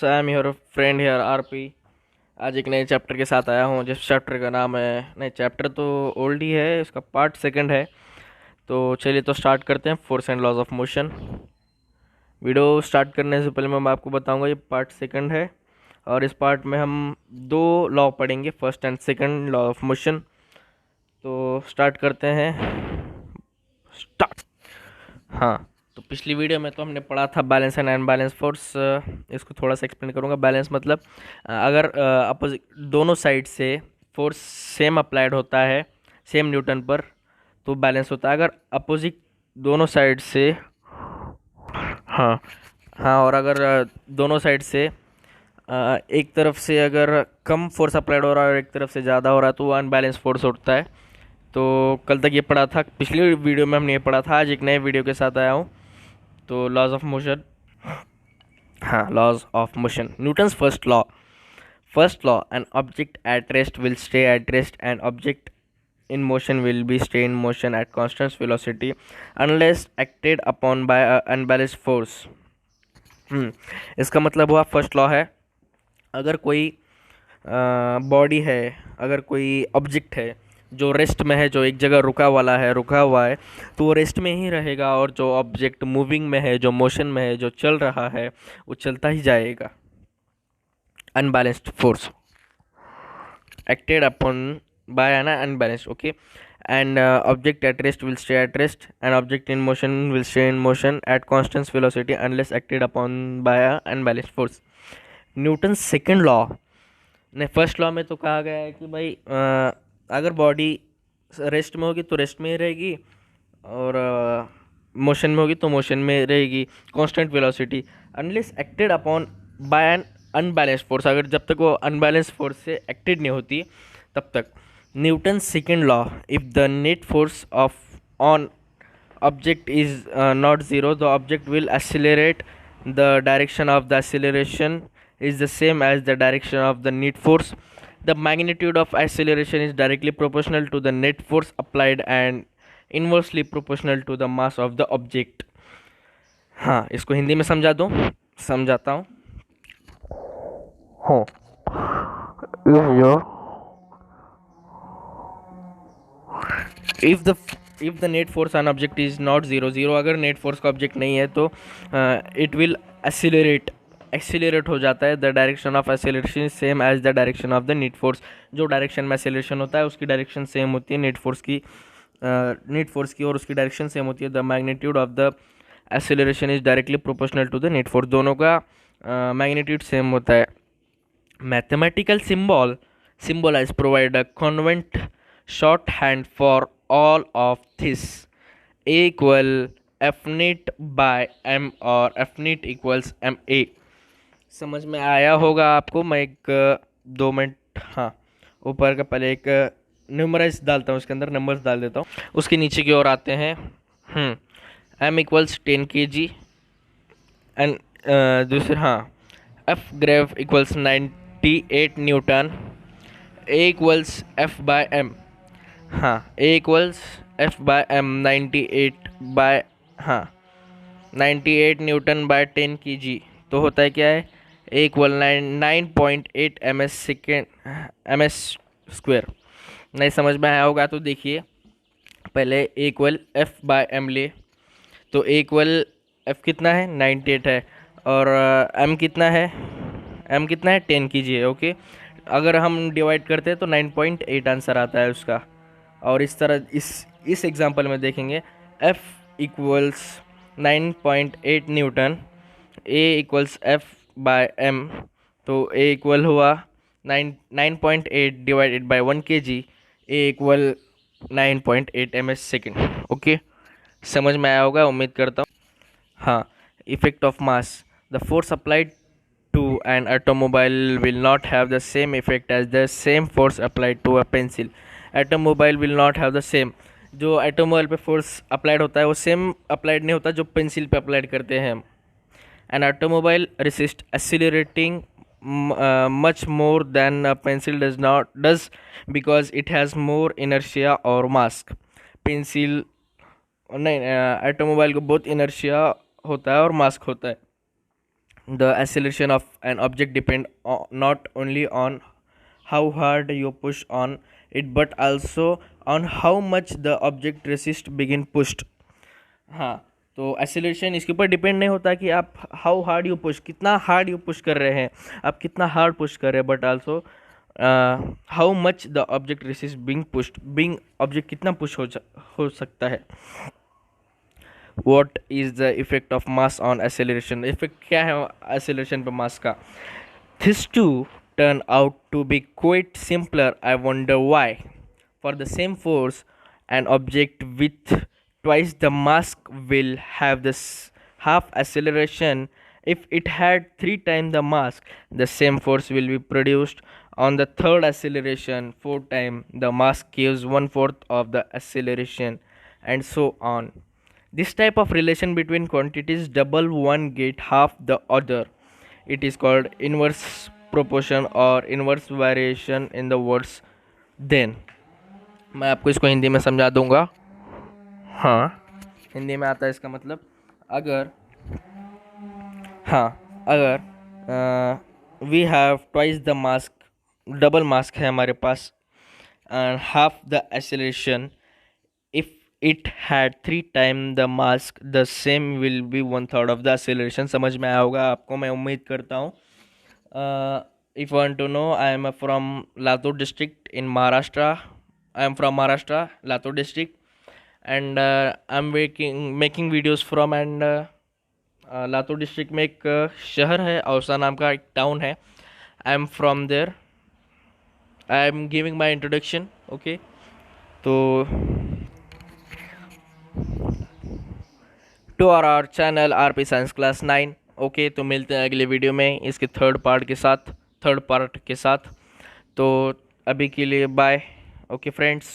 I am your friend here RP. आज एक नए चैप्टर के साथ आया हूँ जिस चैप्टर का नाम है, नहीं चैप्टर तो ओल्ड ही है, इसका पार्ट सेकंड है। तो चलिए तो स्टार्ट करते हैं, force and laws of motion. Video start करने से पहले मैं आपको बताऊंगा ये पार्ट सेकंड है और इस पार्ट में हम दो लॉ पढ़ेंगे, first and second law of motion. तो स्टार्ट करते हैं, स्टार्ट। हाँ, तो पिछली वीडियो में तो हमने पढ़ा था बैलेंस एंड अनबैलेंस फोर्स। इसको थोड़ा सा एक्सप्लेन करूँगा। बैलेंस मतलब अगर अपोजिट दोनों साइड से फोर्स सेम अप्लाइड होता है सेम न्यूटन पर तो बैलेंस होता है। अगर अपोजिट दोनों साइड से, हाँ हाँ, और अगर दोनों साइड से एक तरफ से अगर कम फोर्स अप्लाइड हो रहा है और एक तरफ से ज़्यादा हो रहा है तो वो अनबैलेंस फोर्स होता है। तो कल तक ये पढ़ा था, पिछली वीडियो में हमने ये पढ़ा था। आज एक नए वीडियो के साथ आया हूँ। तो लॉज ऑफ मोशन, हाँ, laws of motion, Newton's first law, an object at rest will stay at rest, an object in motion will be stay in motion at constant velocity unless acted upon by a unbalanced force। इसका मतलब हुआ, first law है, अगर कोई body है, अगर कोई object है जो रेस्ट में है, जो एक जगह रुका हुआ है, तो वो रेस्ट में ही रहेगा। और जो ऑब्जेक्ट मूविंग में है, जो मोशन में है, जो चल रहा है, वो चलता ही जाएगा। Unbalanced force acted upon by an unbalanced, okay, and object at rest will stay at rest, and object in motion will stay in motion at constant velocity unless acted upon by a unbalanced force। Newton second law ने, first law में तो कहा गया है कि भाई अगर body rest में होगी तो रेस्ट में ही रहेगी, और मोशन में होगी तो मोशन में रहेगी, constant velocity, unless acted upon bye N unbalanced force. अगर जब तक वो अनबैलेंस फोर्स से एक्टेड नहीं होती तब तक। Newton second law, if the net force of on object is not zero, the object will accelerate, the direction of the acceleration is the same as the direction of the net force, the magnitude of acceleration is directly proportional to the net force applied and inversely proportional to the mass of the object। हाँ, इसको हिंदी में समझा दूँ, समझाता हूँ। हाँ, if the net force on object is not zero, अगर net force का ऑब्जेक्ट नहीं है तो इट विल एक्सीलरेट हो जाता है। The direction of acceleration same as the direction of the net force. जो डायरेक्शन में एक्सीलरेशन होता है उसकी डायरेक्शन सेम होती है नेट फोर्स की, और उसकी डायरेक्शन सेम होती है। The magnitude of the acceleration is directly proportional to the net force. दोनों का मैग्नीट्यूड सेम होता है। Mathematical symbolize provide a convenient shorthand for all of this। A equal F net by M और F net equals M A। समझ में आया होगा आपको। मैं एक 2 मिनट, हाँ, ऊपर का पहले एक न्यूमराइज डालता हूँ, उसके अंदर नंबर्स डाल देता हूँ, उसके नीचे की ओर आते हैं। M equals 10 kg एंड दूसरे, हाँ, F grav equals 98 newton. A equals F by M, हाँ, A equals F by M 98 by, हाँ, 98 न्यूटन बाय 10 kg। तो होता है क्या है, A इक्वल 9.8 ms स्क्वायर। नहीं समझ में आया होगा तो देखिए, पहले A equal F by M ले, तो A इक्वल F कितना है, 98 है, और M कितना है, 10 कीजिए, ओके। अगर हम डिवाइड करते हैं तो 9.8 आंसर आता है उसका। और इस तरह इस एग्जांपल में देखेंगे, F equals 9.8 newton, A equals F by M, तो A इक्वल हुआ 9.8 divided by 1 kg, A equal 9.8 ms second. Okay, समझ में आया होगा, उम्मीद करता हूँ। हाँ, effect of mass, the force applied to an automobile will not have the same effect as the same force applied to a pencil। automobile will not have the same, जो automobile पे फोर्स अप्लाइड होता है वो same applied नहीं होता जो pencil पे applied करते हैं हम। An automobile resist accelerating much more than a pencil does because it has more inertia or mass। Pencil नहीं, ऑटोमोबाइल को बहुत इनर्शिया होता है और मास्क होता है। the acceleration of an object depend not only on how hard you push on it but also on how much the object resist begin pushed. हाँ, तो एसिलेशन इसके ऊपर डिपेंड नहीं होता कि आप हाउ हार्ड यू पुश, कितना hard you push कर रहे हैं, आप कितना हार्ड पुश कर रहे हैं, but also how much the object resist being pushed, being object कितना पुश हो सकता है. What is the effect of mass on acceleration, effect क्या है एसेलरेशन पे मास का. This to turn out to be quite simpler. I wonder why. For the same force an object with twice the mass will have this half acceleration. If it had 3 times the mass, the same force will be produced on the third acceleration. 4 times the mass gives 1/4 of the acceleration, and so on. This type of relation between quantities double one get half the other. It is called inverse proportion or inverse variation in the words. Then मैं आपको इसको हिंदी में समझा दूंगा. हाँ, हिंदी में आता है इसका मतलब. अगर we have twice the mass, double mass है हमारे पास, and half the acceleration. If it had 3 time the mass, the same will be 1/3 of the acceleration. समझ में आया होगा आपको, मैं उम्मीद करता हूँ. If you want to know, I am from Latur district in Maharashtra. I am from Maharashtra, Latur district, and I'm making videos from and Latur district में एक शहर है, औसा नाम का एक टाउन है. I am from there. I am giving my introduction. Okay, तो to our channel RP science class 9. Okay, तो मिलते हैं अगले वीडियो में इसके थर्ड पार्ट के साथ. तो अभी के लिए बाय. Okay friends.